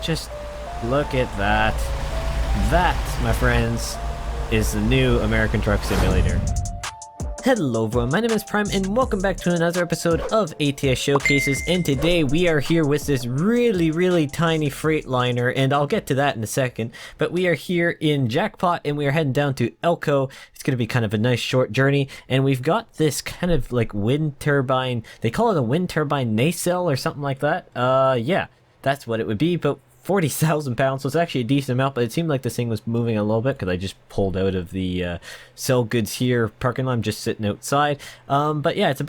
Just look at that. That, my friends, is the new American Truck Simulator. Hello everyone, my name is Prime and welcome back to another episode of ATS Showcases, and today we are here with this really tiny Freightliner, and I'll get to that in a second, but we are here in Jackpot and we are heading down to Elko. It's going to be kind of a nice short journey, and we've got this kind of like wind turbine, they call it a wind turbine nacelle or something like that. Yeah, that's what it would be, but 40,000 pounds, so it's actually a decent amount, but it seemed like this thing was moving a little bit because I just pulled out of the sell goods here parking lot. I'm just sitting outside. But yeah, it's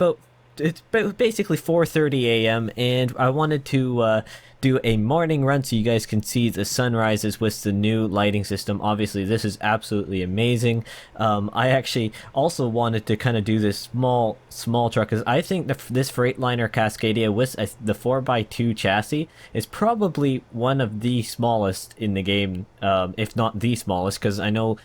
basically 4:30 a.m. and I wanted to do a morning run so you guys can see the sunrises with the new lighting system. Obviously this is absolutely amazing. I actually also wanted to kind of do this small truck because I think this Freightliner Cascadia with the 4x2 chassis is probably one of the smallest in the game, if not the smallest, because I know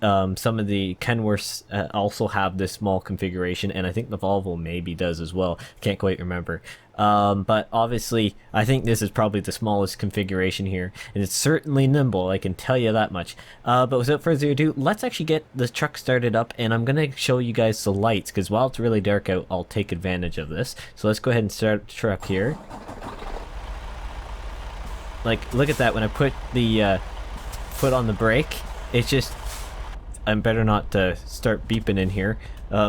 some of the Kenworths also have this small configuration, and I think the Volvo maybe does as well. Can't quite remember. But obviously I think this is probably the smallest configuration here, and it's certainly nimble, I can tell you that much. But without further ado, let's actually get the truck started up, and I'm gonna show you guys the lights because while it's really dark out, I'll take advantage of this. So let's go ahead and start the truck here. Like, look at that. When I put the foot on the brake, it's just, I better not start beeping in here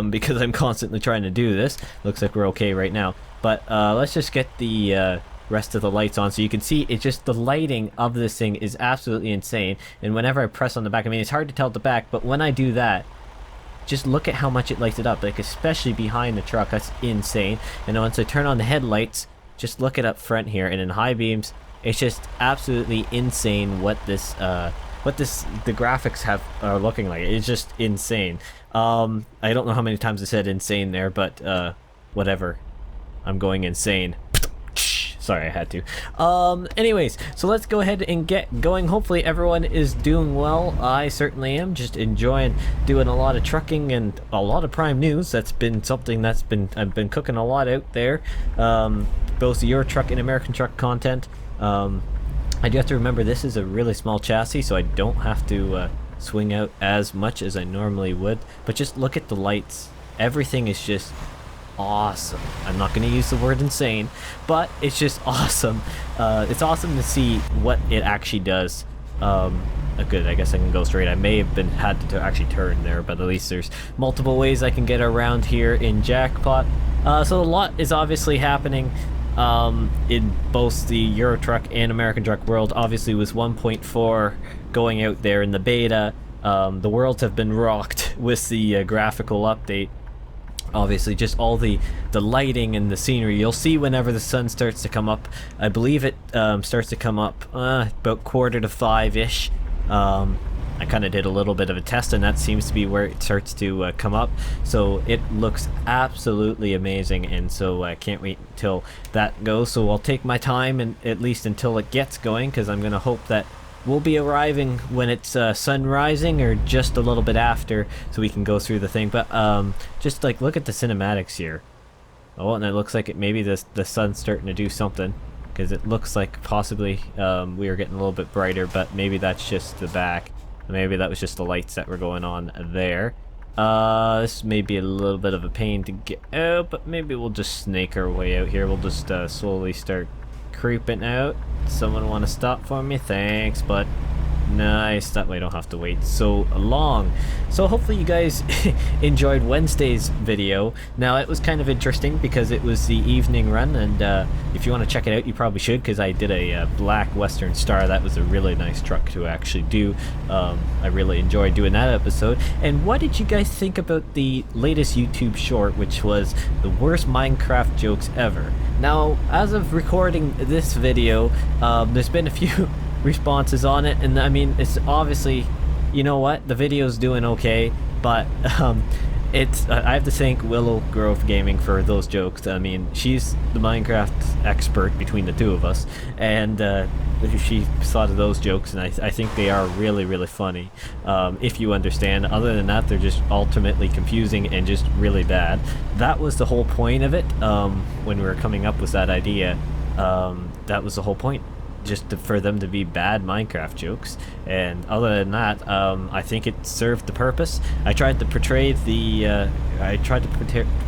because I'm constantly trying to do this. Looks like we're okay right now, but let's just get the rest of the lights on so you can see. It's just the lighting of this thing is absolutely insane, and whenever I press on the back, I mean, it's hard to tell at the back, but when I do that, just look at how much it lights it up, like especially behind the truck. That's insane. And once I turn on the headlights, just look at up front here, and in high beams, it's just absolutely insane what this the graphics are looking like. It's just insane. I don't know how many times I said insane there, but whatever, I'm going insane. Sorry, I had to. Anyways, so let's go ahead and get going. Hopefully everyone is doing well. I certainly am. Just enjoying doing a lot of trucking and a lot of Prime news. That's been something I've been cooking a lot out there, both Euro truck and American truck content. I do have to remember this is a really small chassis, so I don't have to swing out as much as I normally would. But just look at the lights. Everything is just awesome. I'm not going to use the word insane, but it's just awesome. It's awesome to see what it actually does. Good, I guess I can go straight. I may have had to actually turn there, but at least there's multiple ways I can get around here in Jackpot. So a lot is obviously happening in both the Euro Truck and American Truck world. Obviously with 1.4 going out there in the beta, the worlds have been rocked with the graphical update. Obviously just all the lighting and the scenery. You'll see whenever the sun starts to come up. I believe it starts to come up about 4:45-ish. I kind of did a little bit of a test, and that seems to be where it starts to come up. So it looks absolutely amazing, and so I can't wait until that goes. So I'll take my time, and at least until it gets going, because I'm going to hope that we'll be arriving when it's sun rising or just a little bit after, so we can go through the thing. But just like look at the cinematics here. Oh, and it looks like maybe the sun's starting to do something, because it looks like possibly we are getting a little bit brighter, but maybe that's just the back. Maybe that was just the lights that were going on there. This may be a little bit of a pain to get out, but maybe we'll just snake our way out here. We'll just slowly start creeping out. Someone want to stop for me? Thanks, but nice. That way I don't have to wait so long. So hopefully you guys enjoyed Wednesday's video. Now it was kind of interesting because it was the evening run, and if you want to check it out, you probably should, because I did a black Western Star. That was a really nice truck to actually do. I really enjoyed doing that episode. And what did you guys think about the latest YouTube short, which was the worst Minecraft jokes ever? Now, as of recording this video, there's been a few responses on it, and I mean, it's obviously, you know what, the video's doing okay, but it's I have to thank Willow Grove Gaming for those jokes. I mean, she's the Minecraft expert between the two of us, and she thought of those jokes, and I think they are really funny, if you understand. Other than that, they're just ultimately confusing and just really bad. That was the whole point of it. When we were coming up with that idea, that was the whole point. for them to be bad Minecraft jokes. And other than that, I think it served the purpose. I tried to portray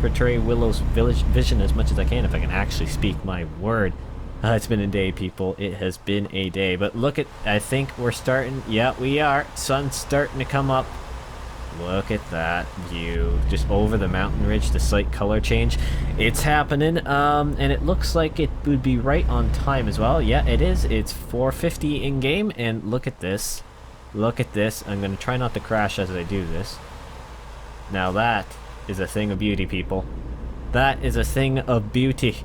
portray Willow's vision as much as I can, if I can actually speak my word. It's been a day, people. It has been a day. But look at, I think we're starting. Yeah, we are. Sun's starting to come up. Look at that view. Just over the mountain ridge, the slight color change. It's happening. And it looks like it would be right on time as well. Yeah, it is. It's 4:50 in game. And look at this. Look at this. I'm going to try not to crash as I do this. Now that is a thing of beauty, people. That is a thing of beauty.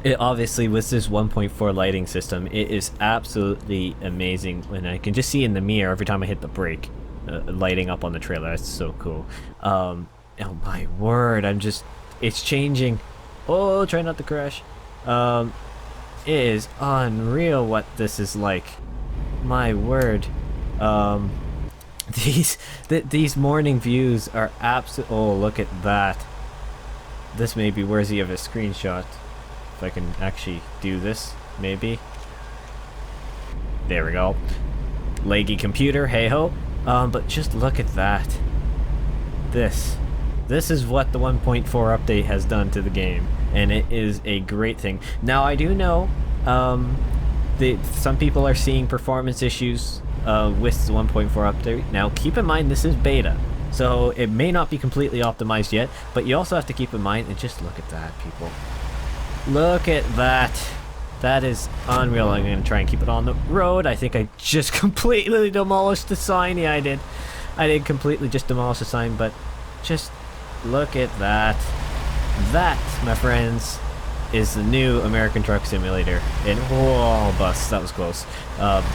It obviously, with this 1.4 lighting system, it is absolutely amazing. And I can just see in the mirror every time I hit the brake, lighting up on the trailer. That's so cool. Oh my word, it's changing. Oh, try not to crash. It is unreal what this is like. My word. These morning views are absolute. Oh, look at that. This may be worthy of a screenshot. If I can actually do this, maybe. There we go. Laggy computer, hey ho. But just look at that. This is what the 1.4 update has done to the game, and it is a great thing. Now I do know some people are seeing performance issues with the 1.4 update. Now keep in mind this is beta, so it may not be completely optimized yet, but you also have to keep in mind, and just look at that, people. Look at that. That is unreal. I'm going to try and keep it on the road. I think I just completely demolished the sign. Yeah, I did. I did completely just demolish the sign, but just look at that. That, my friends, is the new American Truck Simulator. And oh, bus, that was close.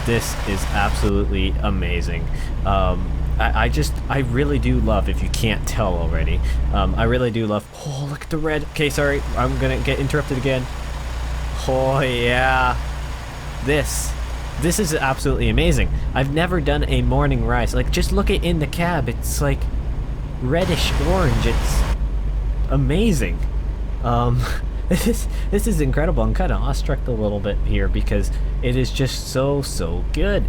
This is absolutely amazing. I really do love, if you can't tell already, I really do love, oh, look at the red. Okay, sorry, I'm gonna get interrupted again. Oh yeah, this is absolutely amazing. I've never done a morning rise. Like, just look at in the cab, it's like reddish orange. It's amazing. This is incredible. I'm kind of awestruck a little bit here because it is just so good.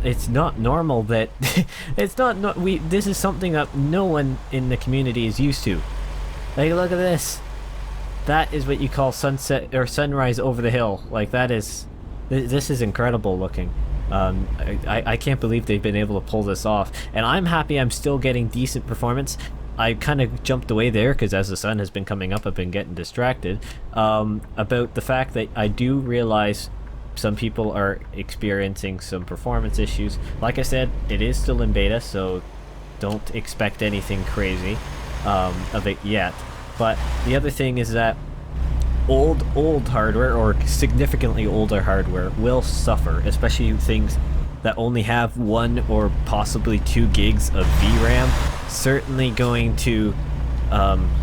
It's not normal that this is something that no one in the community is used to. Like, look at this. That is what you call sunset or sunrise over the hill. Like, this is incredible looking. I can't believe they've been able to pull this off, and I'm happy I'm still getting decent performance. I kind of jumped away there because as the sun has been coming up, I've been getting distracted about the fact that I do realize some people are experiencing some performance issues. Like I said, it is still in beta, so don't expect anything crazy of it yet. But the other thing is that old hardware, or significantly older hardware, will suffer, especially things that only have 1 or possibly 2 gigs of VRAM. Certainly going to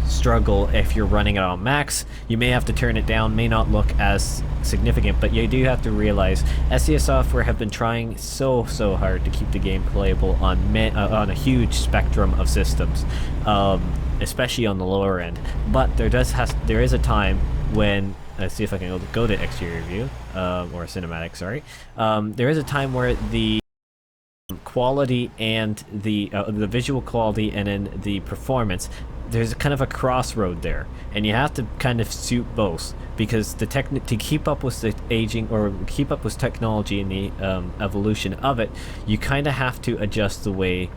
struggle if you're running it on max. You may have to turn it down, may not look as significant, but you do have to realize SES Software have been trying so hard to keep the game playable on a huge spectrum of systems, especially on the lower end. But there is a time when, let's see if I can go to exterior view, or cinematic, sorry. There is a time where the quality and the visual quality and then the performance, there's kind of a crossroad there, and you have to kind of suit both, because to keep up with the aging, or keep up with technology and the evolution of it, you kind of have to adjust the way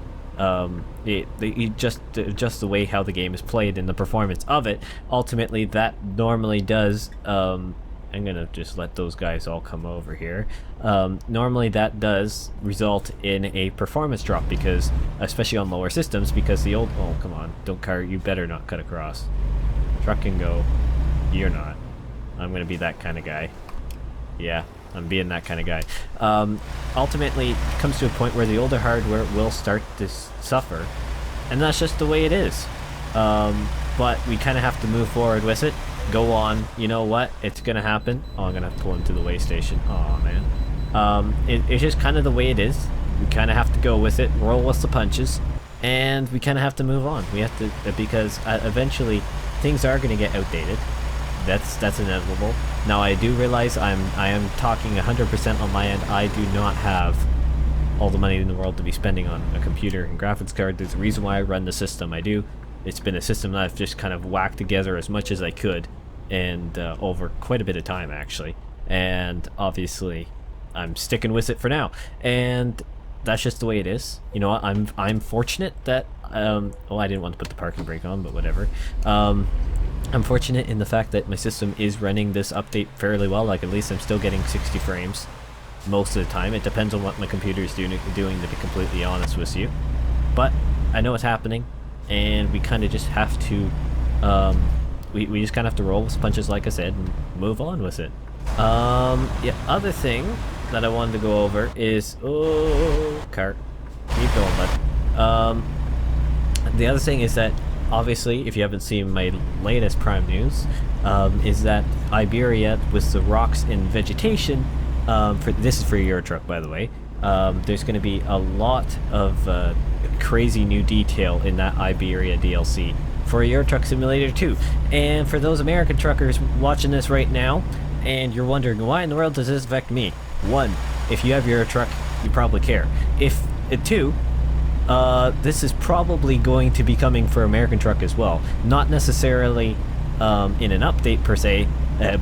adjust the way how the game is played and the performance of it. Ultimately, that normally does I'm gonna just let those guys all come over here. Normally that does result in a performance drop, because especially on lower systems, because the old, oh come on, don't car, you better not cut across. Truck can go. You're not. I'm gonna be that kind of guy. Yeah, I'm being that kind of guy. Ultimately, it comes to a point where the older hardware will start to suffer, and that's just the way it is. But we kind of have to move forward with it. Go on, you know what, it's gonna happen. Oh, I'm gonna have to pull into the way station. Oh man. It's just kind of the way it is. We kind of have to go with it, roll with the punches, and we kind of have to move on. We have to, because eventually things are gonna get outdated. That's inevitable. Now I do realize I am talking 100% on my end. I do not have all the money in the world to be spending on a computer and graphics card. There's a reason why I run the system I do. It's been a system that I've just kind of whacked together as much as I could, and over quite a bit of time actually. And obviously, I'm sticking with it for now. And that's just the way it is. You know what? I'm fortunate that oh, I didn't want to put the parking brake on, but whatever. I'm fortunate in the fact that my system is running this update fairly well. Like, at least I'm still getting 60 frames most of the time. It depends on what my computer is doing, to be completely honest with you. But I know it's happening, and we kind of just have to we just kind of have to roll with punches, like I said, and move on with it. Yeah, other thing that I wanted to go over is, oh, cart, keep going, bud. The other thing is that, obviously, if you haven't seen my latest Prime news, is that Iberia, with the rocks and vegetation, this is for Euro Truck, by the way, there's going to be a lot of crazy new detail in that Iberia DLC for Euro Truck Simulator 2. And for those American truckers watching this right now, and you're wondering, why in the world does this affect me? One, if you have Euro Truck, you probably care. Two, this is probably going to be coming for American Truck as well. Not necessarily in an update per se,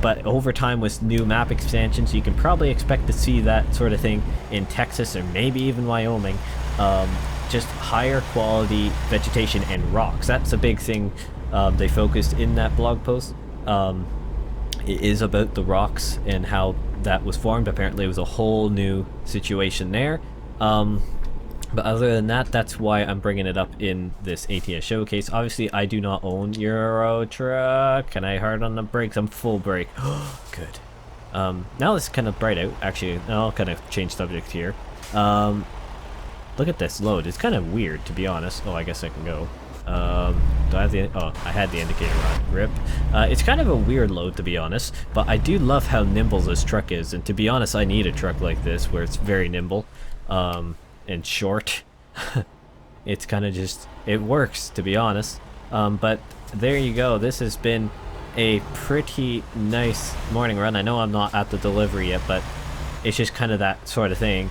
but over time with new map expansions, you can probably expect to see that sort of thing in Texas or maybe even Wyoming. Just higher quality vegetation and rocks. That's a big thing they focused in that blog post. It is about the rocks and how that was formed. Apparently it was a whole new situation there. But other than that, that's why I'm bringing it up in this ATS showcase. Obviously, I do not own Euro Truck. Can I hard on the brakes? I'm full brake. Good. Now it's kind of bright out. Actually, I'll kind of change subject here. Look at this load. It's kind of weird, to be honest. Oh, I guess I can go. Do I have the... Oh, I had the indicator on. Rip. It's kind of a weird load, to be honest. But I do love how nimble this truck is. And to be honest, I need a truck like this where it's very nimble. And short. It's kind of just, it works, to be honest. But there you go. This has been a pretty nice morning run. I know I'm not at the delivery yet, but it's just kind of that sort of thing.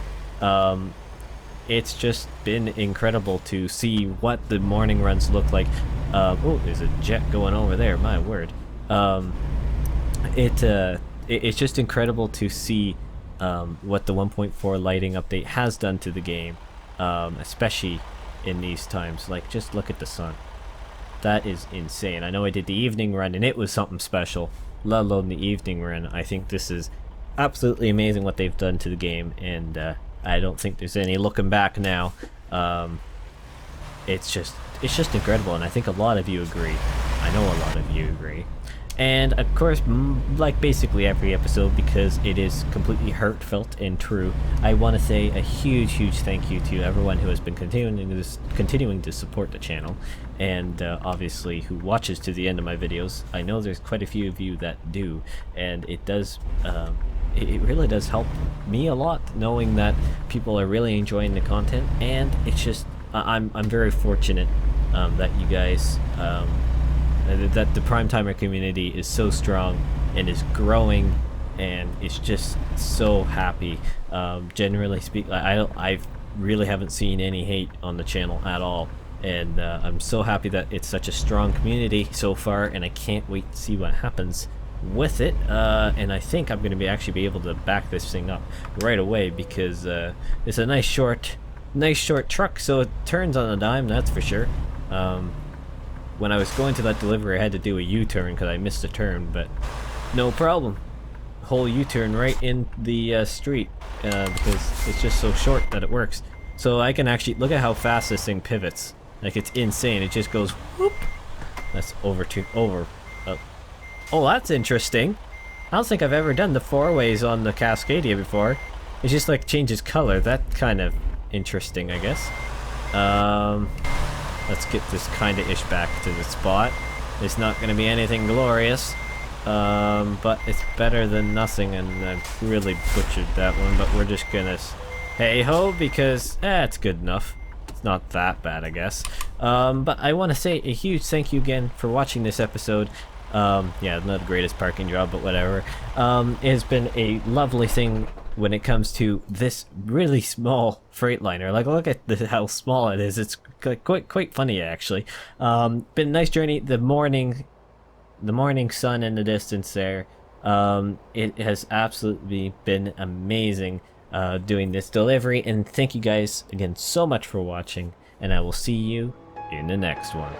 It's just been incredible to see what the morning runs look like. Oh, there's a jet going over there, my word. It's just incredible to see what the 1.4 lighting update has done to the game, especially in these times. Like, just look at the sun. That is insane. I know I did the evening run and it was something special, let alone the evening run. I think this is absolutely amazing what they've done to the game, and I don't think there's any looking back now. It's just incredible, and I think a lot of you agree. I know a lot of you agree. And of course, like basically every episode, because it is completely heartfelt and true, I want to say a huge thank you to everyone who has been continuing to support the channel, and obviously who watches to the end of my videos. I know there's quite a few of you that do, and it does it really does help me a lot knowing that people are really enjoying the content. And it's just, I'm very fortunate that you guys that the Primetimer community is so strong and is growing, and it's just so happy. Generally speaking, I really haven't seen any hate on the channel at all, and I'm so happy that it's such a strong community so far, and I can't wait to see what happens with it. And I think I'm going to actually be able to back this thing up right away, because it's a nice short truck, so it turns on a dime, that's for sure. When I was going to that delivery, I had to do a U-turn because I missed a turn, but no problem. Whole U-turn right in the street, because it's just so short that it works. So I can actually look at how fast this thing pivots. Like, it's insane. It just goes whoop. That's over. Oh, that's interesting. I don't think I've ever done the four-ways on the Cascadia before. It just like changes color. That's kind of interesting, I guess. Let's get this kind of ish back to the spot. It's not going to be anything glorious, but it's better than nothing, and I've really butchered that one, but we're just gonna hey-ho, because it's good enough. It's not that bad, I guess. But I want to say a huge thank you again for watching this episode, Yeah, not the greatest parking job, but whatever. It has been a lovely thing when it comes to this really small Freightliner. Like, look at how small it is. It's quite funny, actually. Been a nice journey. The morning sun in the distance there. It has absolutely been amazing doing this delivery, and thank you guys again so much for watching, and I will see you in the next one.